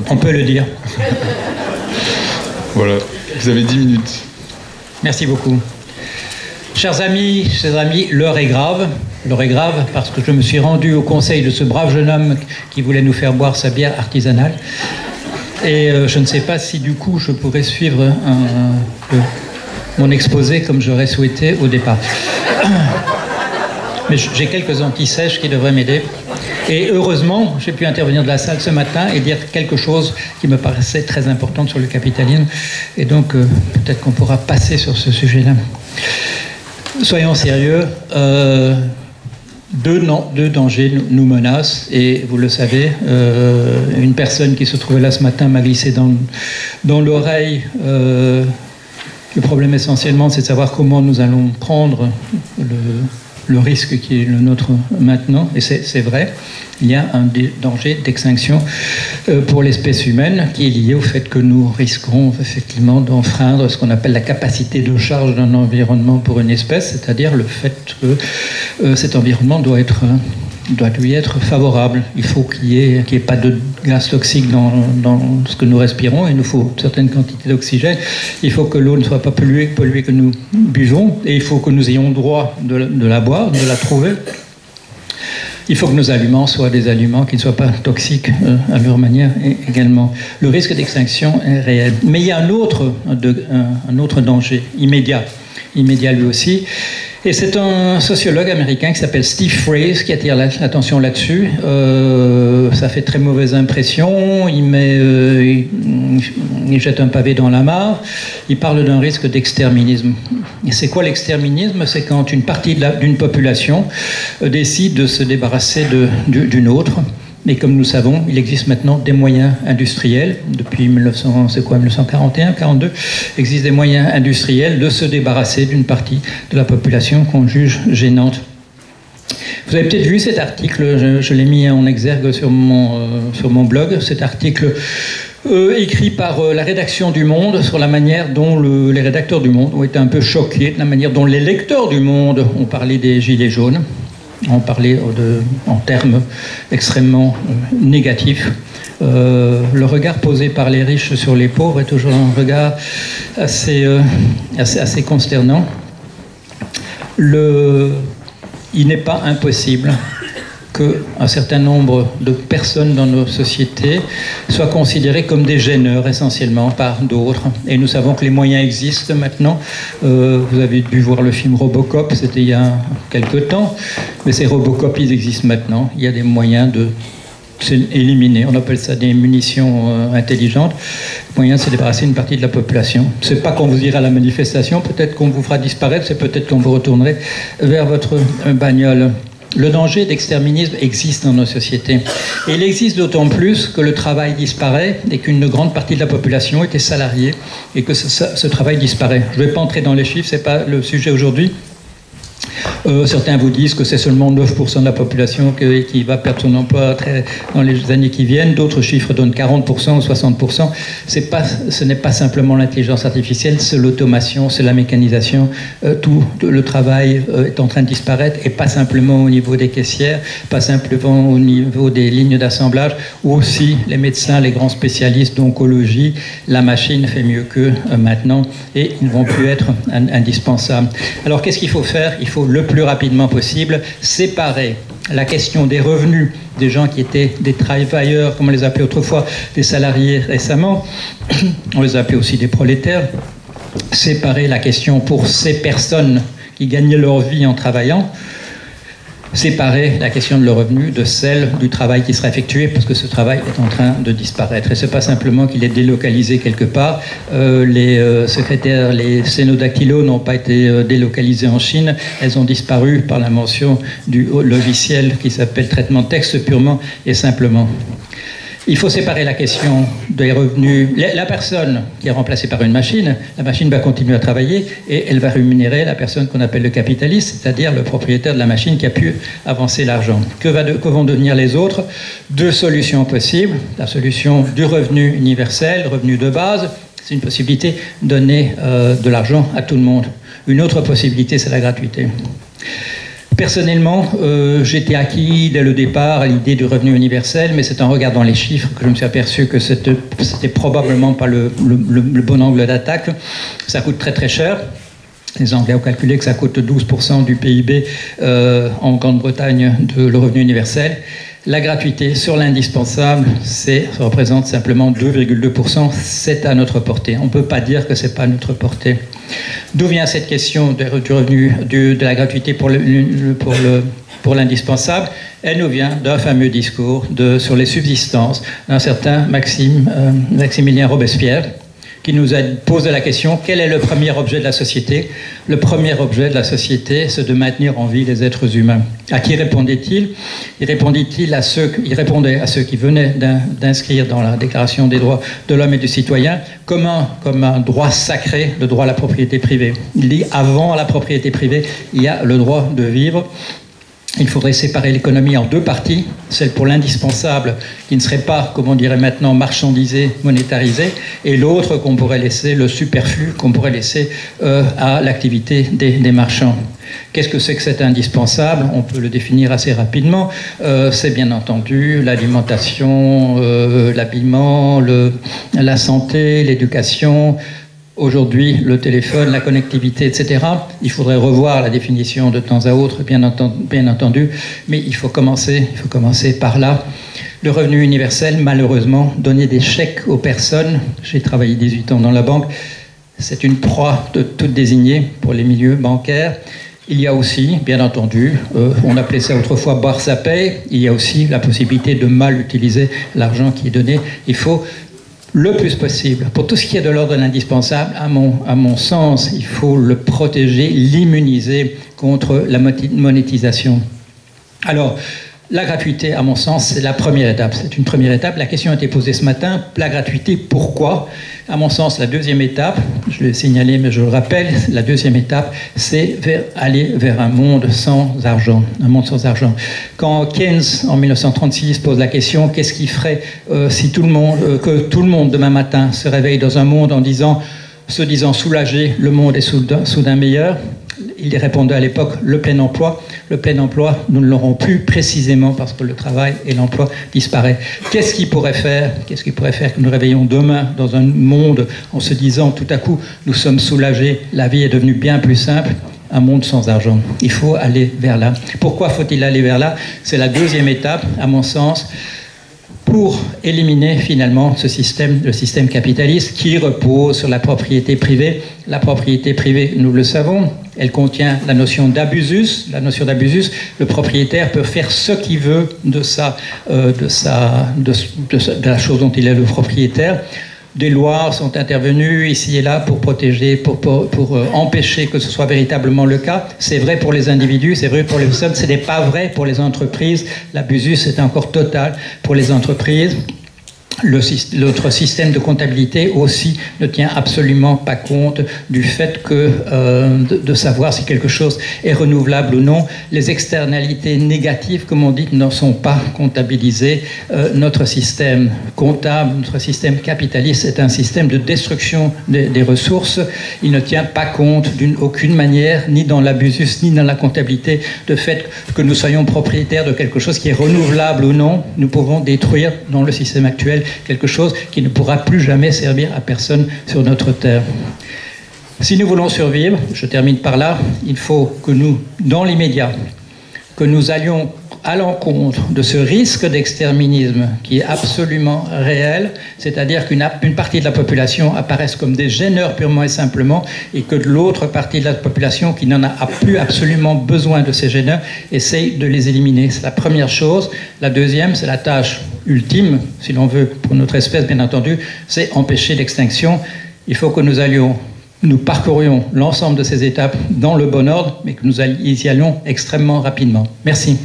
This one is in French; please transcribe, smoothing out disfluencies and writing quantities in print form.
On peut le dire. Voilà, vous avez 10 minutes. Merci beaucoup. Chers amis, l'heure est grave. L'heure est grave parce que je me suis rendu au conseil de ce brave jeune homme qui voulait nous faire boire sa bière artisanale. Et je ne sais pas si du coup je pourrais suivre mon exposé comme j'aurais souhaité au départ. Mais j'ai quelques antisèches qui devraient m'aider. Et heureusement, j'ai pu intervenir de la salle ce matin et dire quelque chose qui me paraissait très important sur le capitalisme. Et donc, peut-être qu'on pourra passer sur ce sujet-là. Soyons sérieux. Deux dangers nous menacent. Et vous le savez, une personne qui se trouvait là ce matin m'a glissé dans l'oreille. Le problème essentiellement, c'est de savoir comment nous allons prendre le risque qui est le nôtre maintenant, et c'est vrai, il y a un danger d'extinction pour l'espèce humaine qui est lié au fait que nous risquerons effectivement d'enfreindre ce qu'on appelle la capacité de charge d'un environnement pour une espèce, c'est-à-dire le fait que cet environnement doit lui être favorable. Il faut qu'il n'y ait pas de gaz toxique dans ce que nous respirons. Il nous faut certaines quantités d'oxygène. Il faut que l'eau ne soit pas polluée que nous buvons. Et il faut que nous ayons droit de la boire, de la trouver. Il faut que nos aliments soient des aliments qui ne soient pas toxiques à leur manière également. Le risque d'extinction est réel. Mais il y a un autre danger immédiat lui aussi. Et c'est un sociologue américain qui s'appelle Steve Friese qui attire l'attention là-dessus. Ça fait très mauvaise impression. Il jette un pavé dans la mare. Il parle d'un risque d'exterminisme. Et c'est quoi l'exterminisme? C'est quand une partie d'une population décide de se débarrasser d'une autre. Et comme nous savons, il existe maintenant des moyens industriels, depuis 1941, 42, il existe des moyens industriels de se débarrasser d'une partie de la population qu'on juge gênante. Vous avez peut-être vu cet article, je l'ai mis en exergue sur mon blog, cet article écrit par la rédaction du Monde sur la manière dont les rédacteurs du Monde ont été un peu choqués de la manière dont les lecteurs du Monde ont parlé des Gilets jaunes. On parlait en termes extrêmement négatifs. Le regard posé par les riches sur les pauvres est toujours un regard assez consternant. Il n'est pas impossible qu'un certain nombre de personnes dans nos sociétés soient considérées comme des gêneurs essentiellement par d'autres. Et nous savons que les moyens existent maintenant. Vous avez dû voir le film Robocop, c'était il y a quelque temps. Mais ces Robocop, ils existent maintenant. Il y a des moyens de éliminer. On appelle ça des munitions intelligentes. Le moyen de se débarrasser d'une partie de la population. C'est pas qu'on vous ira à la manifestation, peut-être qu'on vous fera disparaître, c'est peut-être qu'on vous retournerez vers votre bagnole. Le danger d'exterminisme existe dans nos sociétés. Et il existe d'autant plus que le travail disparaît et qu'une grande partie de la population était salariée et que ce travail disparaît. Je ne vais pas entrer dans les chiffres, ce n'est pas le sujet aujourd'hui. Certains vous disent que c'est seulement 9% de la population qui va perdre son emploi dans les années qui viennent. D'autres chiffres donnent 40% ou 60%. Ce n'est pas simplement l'intelligence artificielle, c'est l'automation, c'est la mécanisation. Tout le travail est en train de disparaître, et pas simplement au niveau des caissières, pas simplement au niveau des lignes d'assemblage, ou aussi les médecins, les grands spécialistes d'oncologie. La machine fait mieux qu'eux maintenant, et ils ne vont plus être indispensables. Alors qu'est-ce qu'il faut faire? Il faut le plus rapidement possible séparer la question des revenus des gens qui étaient des travailleurs, comme on les appelait autrefois, des salariés récemment, on les appelait aussi des prolétaires, séparer la question pour ces personnes qui gagnaient leur vie en travaillant, séparer la question de leur revenu de celle du travail qui sera effectué, parce que ce travail est en train de disparaître. Et ce n'est pas simplement qu'il est délocalisé quelque part. Les secrétaires, les cénodactylos n'ont pas été délocalisés en Chine. Elles ont disparu par l'invention du logiciel qui s'appelle traitement de texte purement et simplement. Il faut séparer la question des revenus. La personne qui est remplacée par une machine, la machine va continuer à travailler et elle va rémunérer la personne qu'on appelle le capitaliste, c'est-à-dire le propriétaire de la machine qui a pu avancer l'argent. Que vont devenir les autres? Deux solutions possibles. La solution du revenu universel, revenu de base, c'est une possibilité de donner de l'argent à tout le monde. Une autre possibilité, c'est la gratuité. Personnellement, j'étais acquis dès le départ à l'idée du revenu universel, mais c'est en regardant les chiffres que je me suis aperçu que c'était probablement pas le bon angle d'attaque. Ça coûte très très cher. Les Anglais ont calculé que ça coûte 12% du PIB en Grande-Bretagne le revenu universel. La gratuité sur l'indispensable, ça représente simplement 2,2%. C'est à notre portée. On ne peut pas dire que c'est pas à notre portée. D'où vient cette question du revenu, de la gratuité pour l'indispensable? Elle nous vient d'un fameux discours sur les subsistances d'un certain Maximilien Robespierre, qui nous a posé la question: quel est le premier objet de la société? Le premier objet de la société, c'est de maintenir en vie les êtres humains. À qui répondait-il? Il répondait à ceux qui venaient d'inscrire dans la Déclaration des droits de l'homme et du citoyen comme un droit sacré, le droit à la propriété privée. Il dit: avant la propriété privée, il y a le droit de vivre. Il faudrait séparer l'économie en deux parties, celle pour l'indispensable, qui ne serait pas, comme on dirait maintenant, marchandisée, monétarisée, et l'autre qu'on pourrait laisser, le superflu, qu'on pourrait laisser à l'activité des marchands. Qu'est-ce que c'est que cet indispensable? On peut le définir assez rapidement. C'est bien entendu l'alimentation, l'habillement, la santé, l'éducation. Aujourd'hui, le téléphone, la connectivité, etc. Il faudrait revoir la définition de temps à autre, bien entendu, mais il faut commencer par là. Le revenu universel, malheureusement, donner des chèques aux personnes, j'ai travaillé 18 ans dans la banque, c'est une proie toute désignée pour les milieux bancaires. Il y a aussi, bien entendu, on appelait ça autrefois boire sa paye, il y a aussi la possibilité de mal utiliser l'argent qui est donné. Il faut le plus possible. Pour tout ce qui est de l'ordre de l'indispensable, à mon sens, il faut le protéger, l'immuniser contre la monétisation. Alors, la gratuité, à mon sens, c'est la première étape. C'est une première étape. La question a été posée ce matin. La gratuité, pourquoi? À mon sens, la deuxième étape, je l'ai signalé, mais je le rappelle, la deuxième étape, c'est aller vers un monde sans argent. Un monde sans argent. Quand Keynes, en 1936, pose la question, qu'est-ce qui ferait si que tout le monde, demain matin, se réveille dans un monde se disant soulagé, le monde est soudain meilleur? Il répondait à l'époque le plein emploi. Le plein emploi, nous ne l'aurons plus précisément parce que le travail et l'emploi disparaissent. Qu'est-ce qui pourrait faire que nous réveillons demain dans un monde en se disant tout à coup nous sommes soulagés, la vie est devenue bien plus simple? Un monde sans argent. Il faut aller vers là. Pourquoi faut-il aller vers là? C'est la deuxième étape, à mon sens, pour éliminer finalement le système capitaliste qui repose sur la propriété privée. La propriété privée, nous le savons, elle contient la notion d'abusus. La notion d'abusus, le propriétaire peut faire ce qu'il veut de la chose dont il est le propriétaire. Des lois sont intervenues ici et là pour protéger, pour empêcher que ce soit véritablement le cas. C'est vrai pour les individus, c'est vrai pour les personnes, ce n'est pas vrai pour les entreprises. L'abusus est encore total pour les entreprises. L'autre système de comptabilité aussi ne tient absolument pas compte du fait que de savoir si quelque chose est renouvelable ou non. Les externalités négatives, comme on dit, ne sont pas comptabilisées. Notre système comptable, notre système capitaliste est un système de destruction des ressources. Il ne tient pas compte d'aucune manière, ni dans l'abusus, ni dans la comptabilité, de fait que nous soyons propriétaires de quelque chose qui est renouvelable ou non. Nous pouvons détruire dans le système actuel quelque chose qui ne pourra plus jamais servir à personne sur notre terre. Si nous voulons survivre, je termine par là, il faut que nous, dans l'immédiat, que nous allions à l'encontre de ce risque d'exterminisme qui est absolument réel, c'est-à-dire qu'une partie de la population apparaisse comme des gêneurs purement et simplement, et que l'autre partie de la population qui n'en a plus absolument besoin de ces gêneurs essaye de les éliminer. C'est la première chose. La deuxième, c'est la tâche ultime, si l'on veut, pour notre espèce bien entendu, c'est empêcher l'extinction. Il faut que nous parcourions l'ensemble de ces étapes dans le bon ordre, mais que nous y allions extrêmement rapidement. Merci.